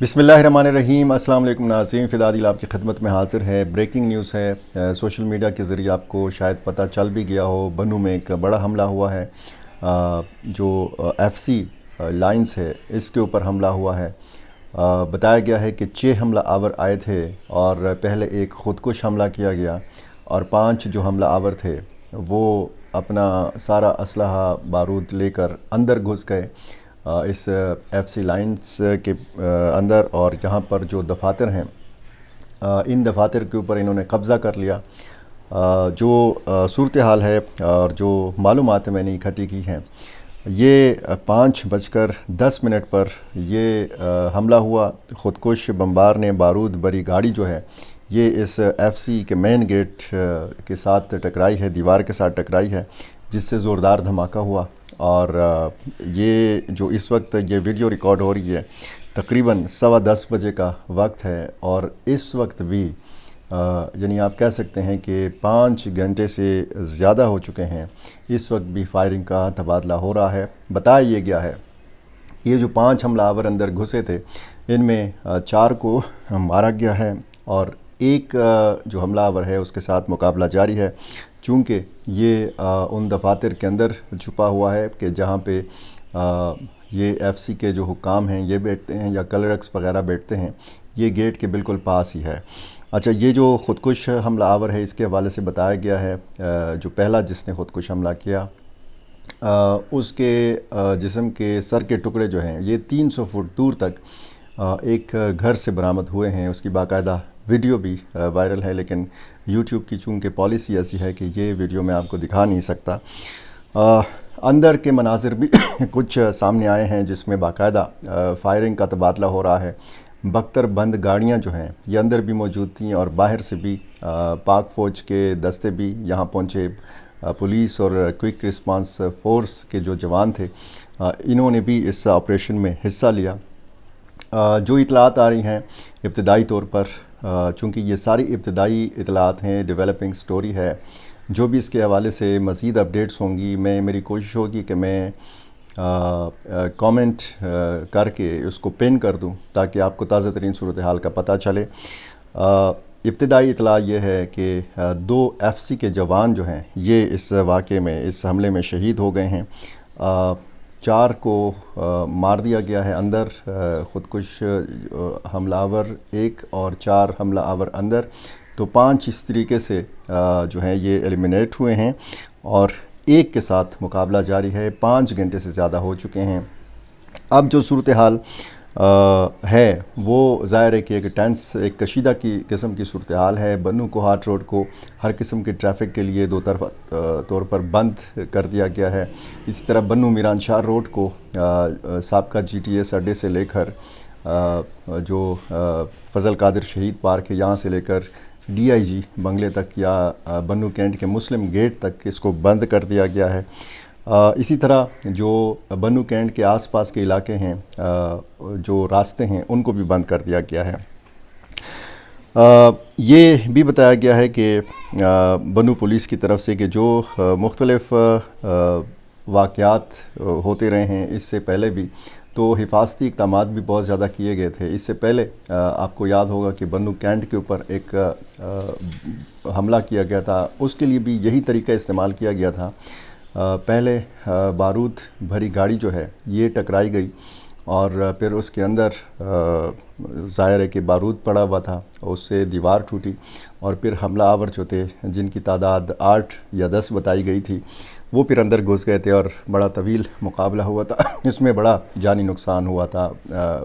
बिस्मिल्लाहिर्रहमानिर्रहीम। अस्सलाम वालेकुम नाज़रीन, फ़िदादिल आपकी खिदमत में हाज़िर है। ब्रेकिंग न्यूज़ है। सोशल मीडिया के ज़रिए आपको शायद पता चल भी गया हो, बनू में एक बड़ा हमला हुआ है। जो एफसी लाइंस है इसके ऊपर हमला हुआ है। बताया गया है कि 6 हमला आवर आए थे और पहले एक ख़ुदकुश हमला किया गया और 5 जो हमला आवर थे वो अपना सारा असलहा बारूद लेकर अंदर घुस गए इस एफसी लाइंस के अंदर, और जहाँ पर जो दफातर हैं इन दफातर के ऊपर इन्होंने कब्ज़ा कर लिया। जो सूरत हाल है और जो मालूमात मैंने इकट्ठी की हैं, ये 5:10 पर ये हमला हुआ। ख़ुदकुश बमबार ने बारूद भरी गाड़ी जो है ये इस एफसी के मेन गेट के साथ टकराई है, दीवार के साथ टकराई है, जिससे ज़ोरदार धमाका हुआ। और ये जो इस वक्त ये वीडियो रिकॉर्ड हो रही है तकरीबन 10:15 बजे का वक्त है, और इस वक्त भी यानी आप कह सकते हैं कि 5 घंटे से ज़्यादा हो चुके हैं, इस वक्त भी फायरिंग का तबादला हो रहा है। बताया ये गया है ये जो 5 हमलावर अंदर घुसे थे इनमें 4 को मारा गया है और एक जो हमलावर है उसके साथ मुकाबला जारी है, चूँकि ये उन दफातर के अंदर छुपा हुआ है कि जहाँ पे ये एफसी के जो हुक्काम हैं ये बैठते हैं या क्लर्क्स वगैरह बैठते हैं, ये गेट के बिल्कुल पास ही है। अच्छा, ये जो ख़ुदकुश हमला आवर है इसके हवाले से बताया गया है जो पहला जिसने ख़ुदकुश हमला किया उसके जिस्म के सर के टुकड़े जो हैं ये 300 फुट दूर तक एक घर से बरामद हुए हैं। उसकी बाकायदा वीडियो भी वायरल है, लेकिन यूट्यूब की चूँकि पॉलिसी ऐसी है कि ये वीडियो मैं आपको दिखा नहीं सकता। अंदर के मनाजिर भी कुछ सामने आए हैं जिसमें बाकायदा फायरिंग का तबादला हो रहा है। बख्तर बंद गाड़ियाँ जो हैं ये अंदर भी मौजूद थीं और बाहर से भी पाक फ़ौज के दस्ते भी यहाँ पहुँचे। पुलिस और क्विक रिस्पांस फ़ोर्स के जो जवान थे इन्होंने भी इस ऑपरेशन में हिस्सा लिया। जो इतलात आ रही हैं इब्तदाई तौर पर, चूँकि ये सारी इब्तदाई इतलात हैं, डेवलपिंग स्टोरी है, जो भी इसके हवाले से मज़ीद अपडेट्स होंगी मेरी कोशिश होगी कि मैं कमेंट करके उसको पिन कर दूं ताकि आपको ताज़ा तरीन सूरत हाल का पता चले। इब्तदाई इतला ये है कि 2 एफसी के जवान जो हैं ये इस वाक़े में, इस हमले में शहीद हो गए हैं। 4 को मार दिया गया है अंदर, ख़ुदकुश हमलावर 1 और 4 हमला आवर अंदर, तो 5 इस तरीके से जो हैं ये एलिमिनेट हुए हैं और एक के साथ मुकाबला जारी है। 5 घंटे से ज़्यादा हो चुके हैं। अब जो सूरत हाल है वो ज़ाहिर है कि एक टेंस, एक कशीदा की किस्म की सूरत हाल है। बनू कोहाट रोड को हर किस्म के ट्रैफिक के लिए 2 तरफ़ा तौर पर बंद कर दिया गया है। इसी तरह बनू मीरान शाह रोड को साबका GTS अड्डे से लेकर जो फ़ज़ल कादिर शहीद पार्क है यहाँ से लेकर DIG बंगले तक या बनू कैंट के मुस्लिम गेट तक इसको बंद कर दिया गया है। इसी तरह जो बनू कैंट के आसपास के इलाके हैं, जो रास्ते हैं, उनको भी बंद कर दिया गया है। ये भी बताया गया है कि बनू पुलिस की तरफ से कि जो मुख्तलिफ़ वाक़यात होते रहे हैं इससे पहले भी, तो हिफाजती इक़दामात भी बहुत ज़्यादा किए गए थे। इससे पहले आपको याद होगा कि बनू कैंट के ऊपर एक हमला किया गया था, उसके लिए भी यही तरीका इस्तेमाल किया गया था। पहले बारूद भरी गाड़ी जो है ये टकराई गई और फिर उसके अंदर ज़ाहिर है कि बारूद पड़ा हुआ था, उससे दीवार टूटी और फिर हमला आवर जो थे जिनकी तादाद 8 या 10 बताई गई थी वो फिर अंदर घुस गए थे और बड़ा तवील मुकाबला हुआ था। इसमें बड़ा जानी नुकसान हुआ था,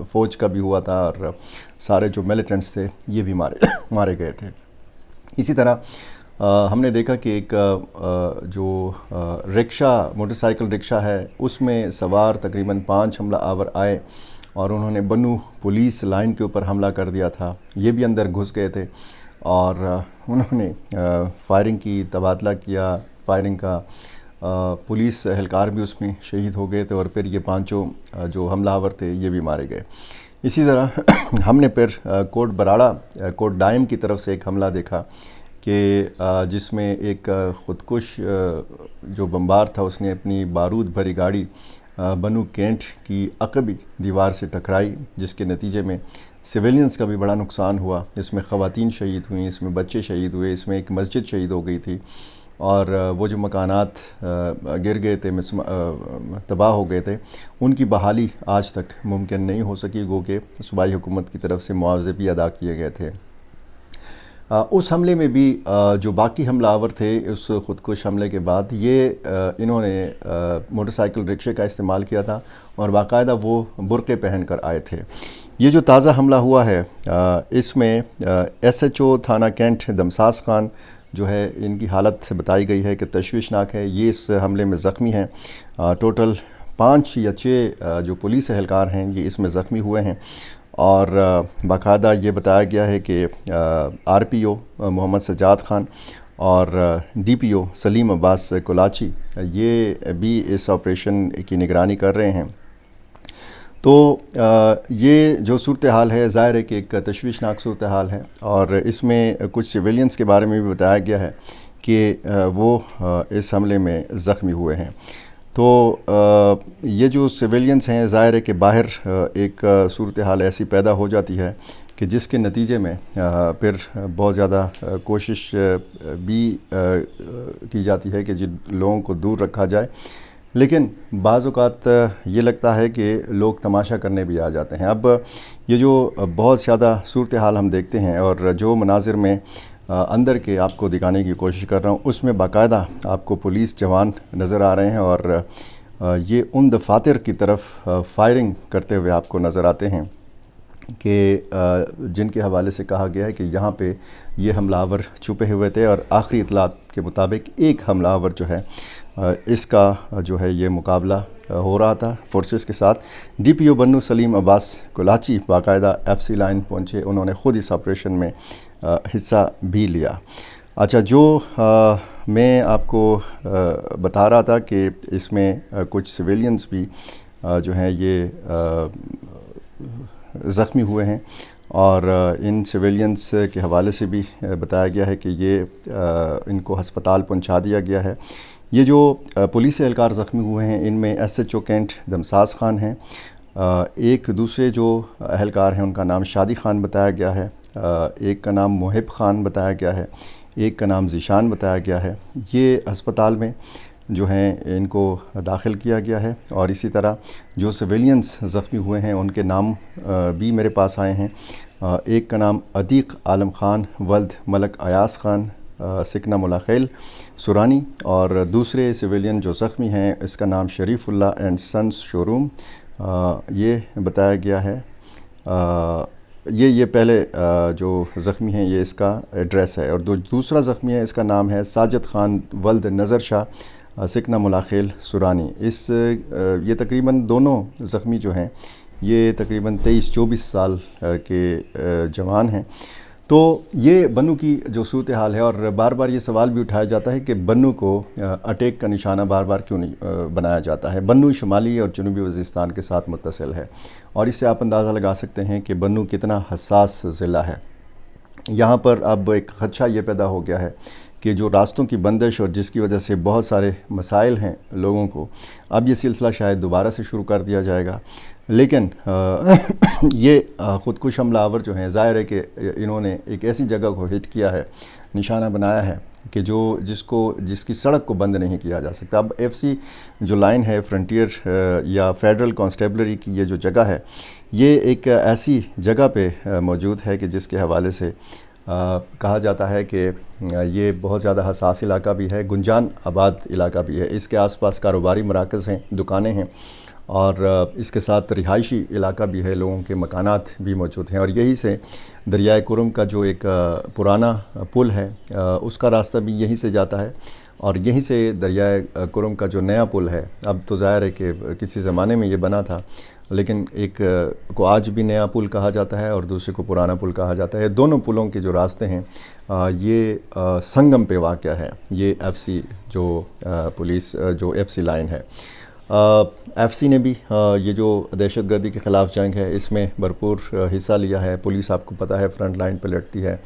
फ़ौज का भी हुआ था और सारे जो मिलिटेंट्स थे ये भी मारे गए थे। इसी तरह हमने देखा कि एक जो रिक्शा, मोटरसाइकिल रिक्शा है, उसमें सवार तकरीबन 5 हमला आवर आए और उन्होंने बनू पुलिस लाइन के ऊपर हमला कर दिया था। ये भी अंदर घुस गए थे और उन्होंने फायरिंग की, तबादला किया फायरिंग का। पुलिस एहलकार भी उसमें शहीद हो गए थे और फिर ये 5 जो हमलावर थे ये भी मारे गए। इसी तरह हमने फिर कोट बराड़ा, कोट डाइम की तरफ से एक हमला देखा कि जिसमें एक ख़ुदकुश जो बमबार था उसने अपनी बारूद भरी गाड़ी बनू कैंट की अक़बी दीवार से टकराई, जिसके नतीजे में सिविलियंस का भी बड़ा नुकसान हुआ। इसमें ख़वातीन शहीद हुई, इसमें बच्चे शहीद हुए, इसमें एक मस्जिद शहीद हो गई थी, और वो जो मकानात गिर गए थे, तबाह हो गए थे, उनकी बहाली आज तक मुमकिन नहीं हो सकी, गो कि सूबाई हुकूमत की तरफ से मुआवजे भी अदा किए गए थे। उस हमले में भी जो बाकी हमलावर थे, उस ख़ुदकुश हमले के बाद ये इन्होंने मोटरसाइकिल रिक्शे का इस्तेमाल किया था और बाकायदा वो बुर्क़े पहन कर आए थे। ये जो ताज़ा हमला हुआ है, इसमें SHO थाना कैंट दमसास खान जो है, इनकी हालत बताई गई है कि तशवीशनाक है। ये इस हमले में ज़ख्मी हैं। टोटल 5 या 6 जो पुलिस एहलकार हैं, ये इसमें ज़ख्मी हुए हैं, और बाकायदा ये बताया गया है कि RPO मोहम्मद सज्जाद खान और DPO सलीम अब्बास कोलाची ये भी इस ऑपरेशन की निगरानी कर रहे हैं। तो ये जो सूरत हाल है, ज़ाहिर है कि एक तशवीशनाक सूरत हाल है, और इसमें कुछ सिविलियंस के बारे में भी बताया गया है कि वो इस हमले में ज़ख्मी हुए हैं। तो ये जो सिविलियंस हैं, ज़ाहिर है कि बाहर एक सूरत हाल ऐसी पैदा हो जाती है कि जिसके नतीजे में फिर बहुत ज़्यादा कोशिश भी की जाती है कि जिन लोगों को दूर रखा जाए, लेकिन बाज़ औक़ात ये लगता है कि लोग तमाशा करने भी आ जाते हैं। अब ये जो बहुत ज़्यादा सूरत हाल हम देखते हैं, और जो मनाज़िर में अंदर के आपको दिखाने की कोशिश कर रहा हूँ, उसमें बाकायदा आपको पुलिस जवान नज़र आ रहे हैं, और ये उन दफातर की तरफ फायरिंग करते हुए आपको नज़र आते हैं कि जिनके हवाले से कहा गया है कि यहाँ पे ये हमलावर छुपे हुए थे, और आखिरी इतलात के मुताबिक एक हमलावर जो है, इसका जो है ये मुकाबला हो रहा था फोर्सेस के साथ। DPO बनू सलीम अब्बास कोलाची बाकायदा FC लाइन पहुँचे, उन्होंने ख़ुद इस ऑपरेशन में हिस्सा भी लिया। अच्छा, जो मैं आपको बता रहा था कि इसमें कुछ सिविलियंस भी जो हैं ये ज़ख्मी हुए हैं, और इन सिविलियंस के हवाले से भी बताया गया है कि ये इनको हस्पताल पहुंचा दिया गया है। ये जो पुलिस एहलकार ज़ख्मी हुए हैं, इनमें SHO कैंट दमसास खान हैं, एक दूसरे जो एहलकार हैं उनका नाम शादी खान बताया गया है, एक का नाम मोहिब खान बताया गया है, एक का नाम ज़ीशान बताया गया है। ये अस्पताल में जो हैं इनको दाखिल किया गया है, और इसी तरह जो सिविलियंस ज़ख्मी हुए हैं उनके नाम भी मेरे पास आए हैं। एक का नाम अदीक आलम ख़ान वल्द मलक अयास ख़ान सिकना मुलाखैल सुरानी, और दूसरे सिविलियन जो ज़ख्मी हैं इसका नाम शरीफुल्ला एंड सन्स शोरूम ये बताया गया है। ये पहले जो ज़ख्मी हैं ये इसका एड्रेस है, और दूसरा ज़ख्मी है, इसका नाम है साजिद ख़ान वल्द नज़र शाह सिकना मुलाखैल सुरानी। ये तकरीबन दोनों ज़ख्मी जो हैं ये तकरीबन 23-24 साल के जवान हैं। तो ये बनू की जो सूरत हाल है, और बार बार ये सवाल भी उठाया जाता है कि बनू को अटैक का निशाना बार बार क्यों नहीं बनाया जाता है। बनू शुमाली और जनूबी वज़ीरिस्तान के साथ मुत्तसिल है, और इससे आप अंदाज़ा लगा सकते हैं कि बनू कितना हसास ज़िला है। यहाँ पर अब एक ख़दशा ये पैदा हो गया है कि जो रास्तों की बंदिश, और जिसकी वजह से बहुत सारे मसाइल हैं लोगों को, अब ये सिलसिला शायद दोबारा से शुरू कर दिया जाएगा। लेकिन ये ख़ुदकुश हमलावर जो हैं, ज़ाहिर है कि इन्होंने एक ऐसी जगह को हिट किया है, निशाना बनाया है कि जिसकी सड़क को बंद नहीं किया जा सकता। अब FC जो लाइन है, फ्रंटियर या फेडरल कांस्टेबलरी की ये जो जगह है, ये एक ऐसी जगह पे मौजूद है कि जिसके हवाले से कहा जाता है कि ये बहुत ज़्यादा हसास इलाका भी है, गुंजान आबाद इलाका भी है। इसके आसपास कारोबारी मराकज़ हैं, दुकानें हैं, और इसके साथ रिहायशी इलाका भी है, लोगों के मकानात भी मौजूद हैं। और यहीं से दरियाए कुरम का जो एक पुराना पुल है, उसका रास्ता भी यहीं से जाता है, और यहीं से दरियाए कुरम का जो नया पुल है, अब तो ज़ाहिर है कि किसी ज़माने में ये बना था, लेकिन एक को आज भी नया पुल कहा जाता है और दूसरे को पुराना पुल कहा जाता है। दोनों पुलों के जो रास्ते हैं ये संगम पे वाक़या है। ये FC जो पुलिस जो FC लाइन है, FC ने भी ये जो दहशतगर्दी के ख़िलाफ़ जंग है इसमें भरपूर हिस्सा लिया है। पुलिस आपको पता है फ्रंट लाइन पर लड़ती है,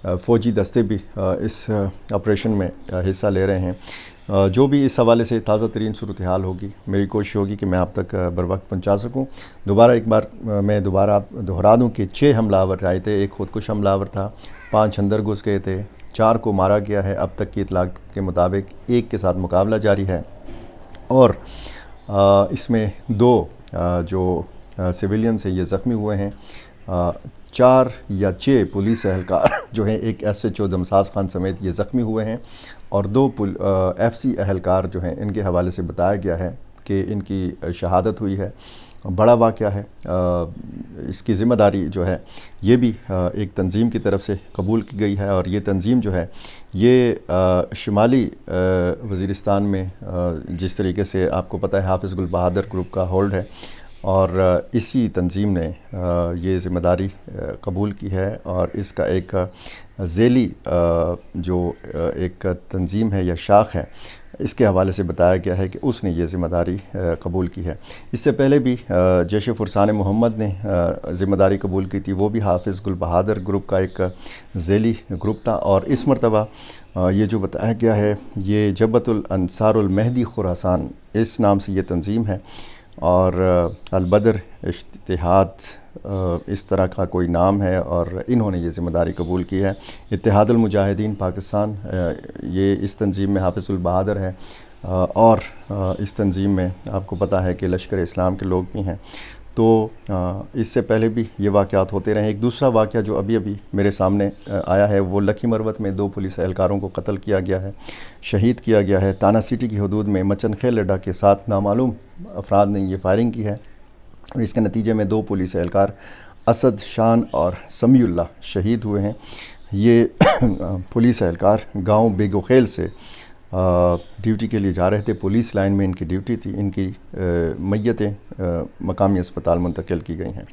फ़ौजी दस्ते भी इस ऑपरेशन में हिस्सा ले रहे हैं। جو بھی اس حوالے سے تازہ ترین صورتحال ہوگی میری کوشش ہوگی کہ میں آپ تک بر وقت پہنچا سکوں۔ ایک بار میں دہرا دوں کہ 6 حملہ آور آئے تھے، ایک خودکش حملہ آور تھا، 5 اندر گھس گئے تھے، 4 کو مارا گیا ہے۔ اب تک کی اطلاع کے مطابق 1 کے ساتھ مقابلہ جاری ہے، اور اس میں 2 جو سویلینز ہیں یہ زخمی ہوئے ہیں۔ 4 یا 6 پولیس اہلکار جو ہیں، ایک SHO دمساز خان سمیت یہ زخمی ہوئے ہیں، اور 2 FC اہلکار جو ہیں ان کے حوالے سے بتایا گیا ہے کہ ان کی شہادت ہوئی ہے۔ بڑا واقعہ ہے، اس کی ذمہ داری جو ہے یہ بھی ایک تنظیم کی طرف سے قبول کی گئی ہے، اور یہ تنظیم جو ہے یہ شمالی وزیرستان میں جس طریقے سے آپ کو پتہ ہے حافظ گل بہادر گروپ کا ہولڈ ہے، اور اسی تنظیم نے یہ ذمہ داری قبول کی ہے، اور اس کا ایک ذیلی جو ایک تنظیم ہے یا شاخ ہے، اس کے حوالے سے بتایا گیا ہے کہ اس نے یہ ذمہ داری قبول کی ہے۔ اس سے پہلے بھی جیش فرسان محمد نے ذمہ داری قبول کی تھی، وہ بھی حافظ گل بہادر گروپ کا ایک ذیلی گروپ تھا، اور اس مرتبہ یہ جو بتایا گیا ہے یہ جبہت الانصار المہدی خراسان اس نام سے یہ تنظیم ہے، اور البدر اتحاد اس طرح کا کوئی نام ہے، اور انہوں نے یہ ذمہ داری قبول کی ہے۔ اتحاد المجاہدین پاکستان یہ اس تنظیم میں حافظ البہادر ہے، اور اس تنظیم میں آپ کو پتہ ہے کہ لشکر اسلام کے لوگ بھی ہیں۔ تو اس سے پہلے بھی یہ واقعات ہوتے رہے۔ ایک دوسرا واقعہ جو ابھی میرے سامنے آیا ہے وہ لکھی مروت میں 2 پولیس اہلکاروں کو قتل کیا گیا ہے، شہید کیا گیا ہے۔ تانا سٹی کی حدود میں مچن خیل اڈا کے ساتھ نامعلوم افراد نے یہ فائرنگ کی ہے، اور اس کے نتیجے میں 2 پولیس اہلکار اسد شان اور سمیع اللہ شہید ہوئے ہیں۔ یہ پولیس اہلکار گاؤں بیگوخیل سے ڈیوٹی کے لیے جا رہے تھے، پولیس لائن میں ان کی ڈیوٹی تھی۔ ان کی میتیں مقامی اسپتال منتقل کی گئی ہیں۔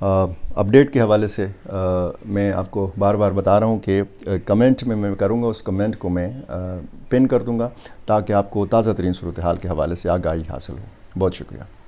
اپڈیٹ کے حوالے سے میں آپ کو بار بار بتا رہا ہوں کہ کمنٹ میں کروں گا، اس کمنٹ کو میں پن کر دوں گا تاکہ آپ کو تازہ ترین صورتحال کے حوالے سے آگاہی حاصل ہو۔ بہت شکریہ۔